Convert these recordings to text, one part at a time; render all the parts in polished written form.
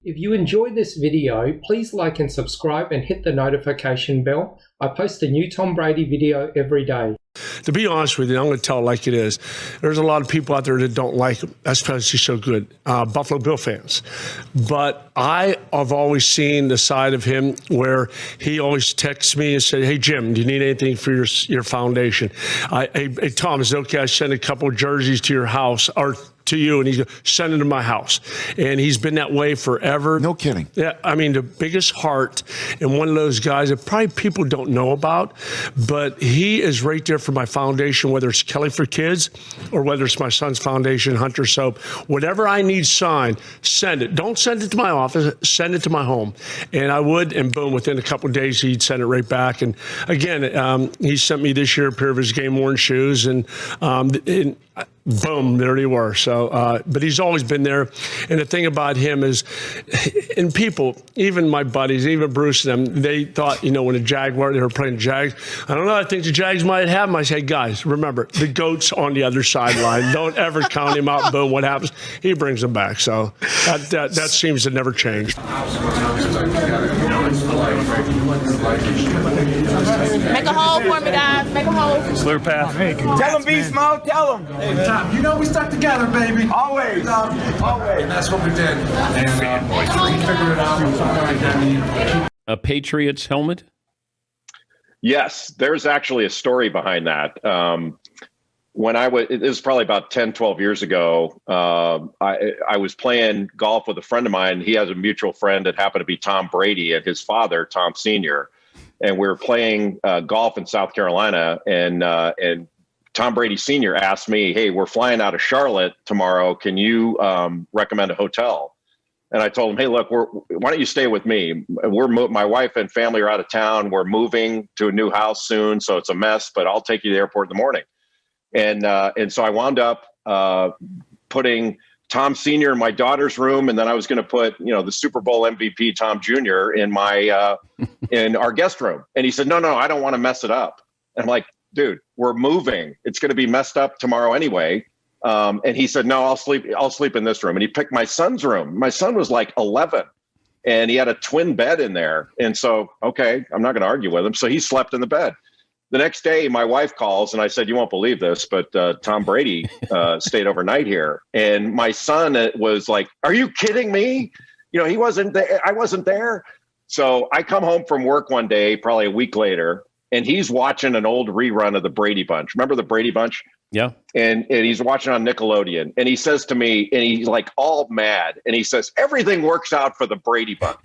If you enjoyed this video, please like and subscribe and hit the notification bell. I post a new Tom Brady video every day. To be honest with you, I'm going to tell it like it is. There's a lot of people out there that don't like him. That's because he's so good. Buffalo Bill fans. But I have always seen the side of him where he always texts me and said, "Hey, Jim, do you need anything for your foundation? Hey, Tom, is it okay I send a couple of jerseys to your house or to you?" And he goes, "Send it to my house." And he's been that way forever. No kidding. Yeah, I mean, the biggest heart and one of those guys that probably people don't know about, but he is right there for my foundation, whether it's Kelly for Kids or whether it's my son's foundation, Hunter Soap. Whatever I need signed, send it. Don't send it to my office. Send it to my home. And I would, and boom, within a couple of days, he'd send it right back. And again, he sent me this year a pair of his game-worn shoes, and boom, there they were. So, but he's always been there. And the thing about him is, and people, even my buddies, even Bruce and them, they thought, when the Jaguars, they were playing the Jags. I don't know, I think the Jags might have him. I say, guys, remember, the GOAT's on the other sideline. Don't ever count him out. Boom, what happens? He brings them back. So that seems to never change. Make a hole for me, guys. Make a hole. Clear path. Hey, tell them, B Small. Tell them. Hey, Tom, we stuck together, baby. Always. Always. And that's what we did. And we figured it out. A Patriots helmet? Yes, there's actually a story behind that. When it was probably about 10, 12 years ago, I was playing golf with a friend of mine. He has a mutual friend that happened to be Tom Brady and his father, Tom Sr. And we were playing golf in South Carolina, and Tom Brady Sr. asked me, "Hey, we're flying out of Charlotte tomorrow. Can you recommend a hotel?" And I told him, "Hey, look, why don't you stay with me? My wife and family are out of town. We're moving to a new house soon, so it's a mess, but I'll take you to the airport in the morning." And so I wound up putting Tom Sr. in my daughter's room, and then I was going to put, the Super Bowl MVP Tom Jr. in my in our guest room. And he said, "No, I don't want to mess it up." And I'm like, "Dude, we're moving. It's going to be messed up tomorrow anyway." And he said, "No, I'll sleep in this room." And he picked my son's room. My son was like 11, and he had a twin bed in there. And so, okay, I'm not going to argue with him. So he slept in the bed. The next day, my wife calls, and I said, "You won't believe this, but Tom Brady stayed overnight here." And my son was like, "Are you kidding me? He wasn't there. I wasn't there." So I come home from work one day, probably a week later, and he's watching an old rerun of the Brady Bunch. Remember the Brady Bunch? Yeah. And he's watching on Nickelodeon, and he says to me, and he's like all mad, and he says, "Everything works out for the Brady Bunch."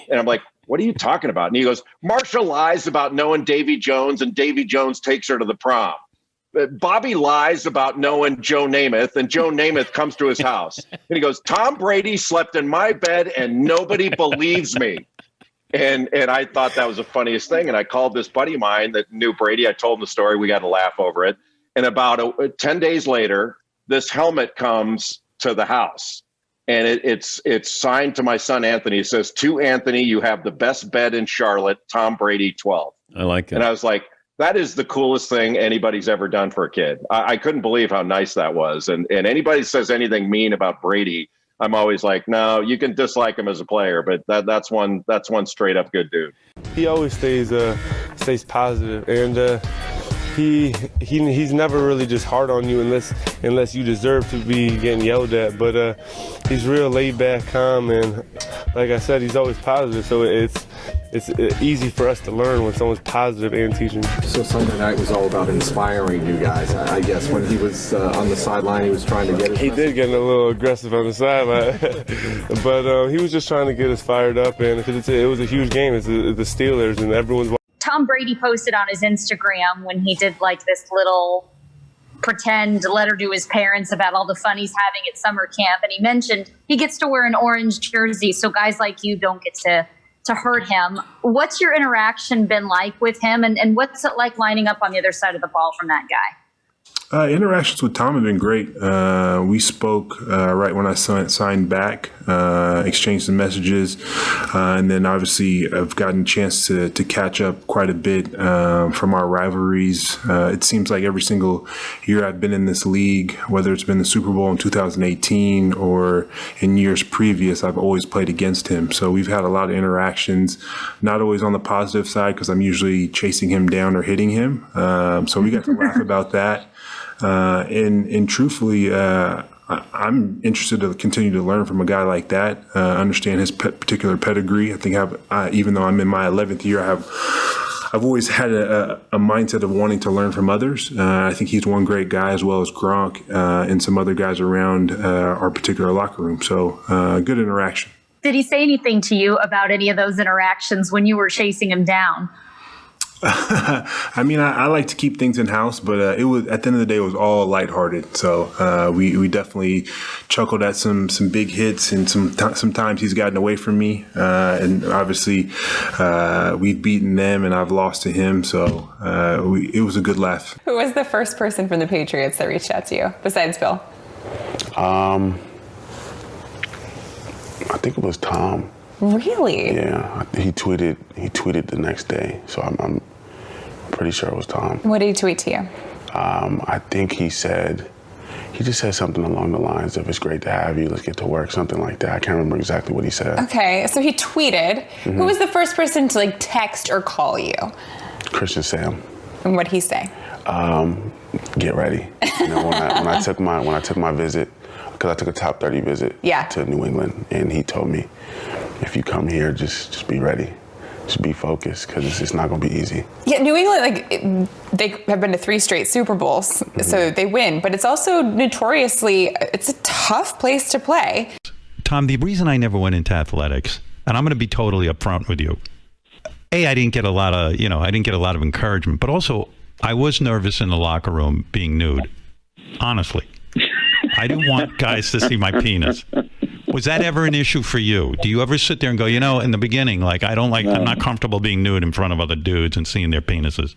And I'm like, "What are you talking about?" And he goes, "Marsha lies about knowing Davy Jones, and Davy Jones takes her to the prom. Bobby lies about knowing Joe Namath, and Joe Namath comes to his house." And he goes, "Tom Brady slept in my bed, and nobody believes me." And I thought that was the funniest thing. And I called this buddy of mine that knew Brady. I told him the story. We got a laugh over it. And about 10 days later, this helmet comes to the house. And it's signed to my son, Anthony. It says, "To Anthony, you have the best bed in Charlotte, Tom Brady 12. I like it. And I was like, that is the coolest thing anybody's ever done for a kid. I couldn't believe how nice that was. And anybody says anything mean about Brady, I'm always like, no, you can dislike him as a player, but that's one straight up good dude. He always stays positive, and he's never really just hard on you unless you deserve to be getting yelled at. But he's real laid back, calm, and like I said, he's always positive. So it's easy for us to learn when someone's positive and teaching. So Sunday night was all about inspiring you guys. I guess when he was on the sideline, he was trying to get. He did get a little aggressive on the sideline, but he was just trying to get us fired up, and because it was a huge game. It's the Steelers, and everyone's. Tom Brady posted on his Instagram when he did like this little pretend letter to his parents about all the fun he's having at summer camp. And he mentioned he gets to wear an orange jersey, so guys like you don't get to hurt him. What's your interaction been like with him, and what's it like lining up on the other side of the ball from that guy? Interactions with Tom have been great. We spoke right when I signed back, exchanged some messages, and then obviously I've gotten a chance to catch up quite a bit from our rivalries. It seems like every single year I've been in this league, whether it's been the Super Bowl in 2018 or in years previous, I've always played against him. So we've had a lot of interactions, not always on the positive side because I'm usually chasing him down or hitting him. So we got to laugh about that. And truthfully, I'm interested to continue to learn from a guy like that, understand his particular pedigree. I think even though I'm in my 11th year, I've always had a mindset of wanting to learn from others. I think he's one great guy, as well as Gronk and some other guys around our particular locker room. So good interaction. Did he say anything to you about any of those interactions when you were chasing him down? I mean, I like to keep things in house, but it was at the end of the day, it was all lighthearted. So we definitely chuckled at some big hits, and sometimes he's gotten away from me, and obviously we've beaten them, and I've lost to him. So it was a good laugh. Who was the first person from the Patriots that reached out to you besides Bill? I think it was Tom. Really? Yeah, he tweeted the next day, so I'm pretty sure it was Tom. What did he tweet to you? I think he just said something along the lines of, "It's great to have you, let's get to work," something like that. I can't remember exactly what he said. Okay, so he tweeted. Mm-hmm. Who was the first person to text or call you? Christian Sam. And what did he say? Get ready. When I took my visit, because I took a top 30 visit to New England, and he told me, if you come here, just be ready. Just be focused, because it's not going to be easy. Yeah, New England, they have been to 3 straight Super Bowls, so they win. But it's also notoriously, it's a tough place to play. Tom, the reason I never went into athletics, and I'm going to be totally upfront with you. I didn't get a lot of encouragement, but also I was nervous in the locker room being nude. Honestly, I didn't want guys to see my penis. Was that ever an issue for you? Do you ever sit there and go, in the beginning, I'm not comfortable being nude in front of other dudes and seeing their penises?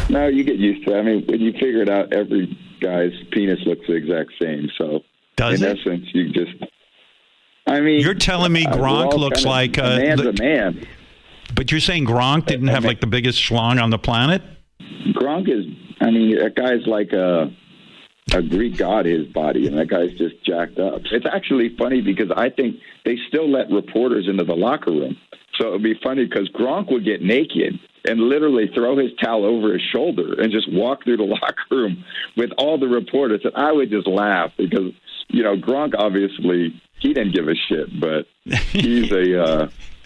No, you get used to it. I mean, when you figure it out, every guy's penis looks the exact same. So, in essence, you just, you're telling me Gronk looks like a man's a man. But you're saying Gronk didn't have the biggest schlong on the planet? Gronk is, that guy's like a Greek god, his body, and that guy's just jacked up. It's actually funny because I think they still let reporters into the locker room. So it would be funny because Gronk would get naked and literally throw his towel over his shoulder and just walk through the locker room with all the reporters. And I would just laugh because, Gronk obviously, he didn't give a shit, but he's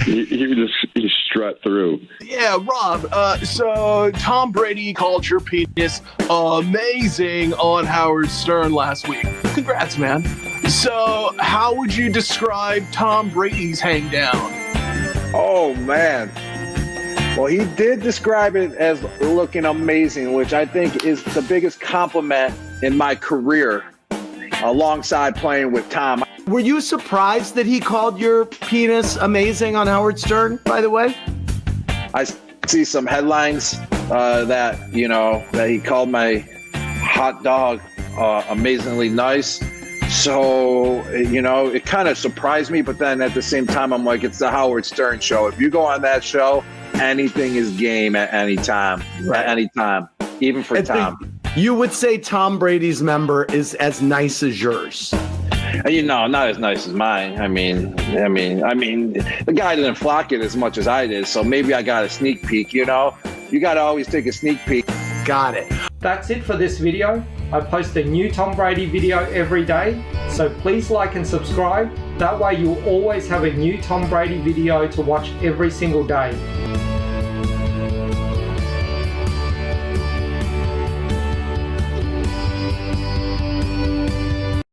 he would just strut through. Yeah, Rob, so Tom Brady called your penis amazing on Howard Stern last week. Congrats, man. So how would you describe Tom Brady's hang down? Oh, man. Well, he did describe it as looking amazing, which I think is the biggest compliment in my career alongside playing with Tom. Were you surprised that he called your penis amazing on Howard Stern, by the way? I see some headlines that he called my hot dog amazingly nice. So, it kind of surprised me. But then at the same time, I'm like, it's the Howard Stern show. If you go on that show, anything is game at any time. Right. At any time, even for Tom. You would say Tom Brady's member is as nice as yours. Not as nice as mine. I mean, the guy didn't flock it as much as I did, so maybe I got a sneak peek. You got to always take a sneak peek. Got it. That's it for this video. I post a new Tom Brady video every day, so please like and subscribe. That way you'll always have a new Tom Brady video to watch every single day.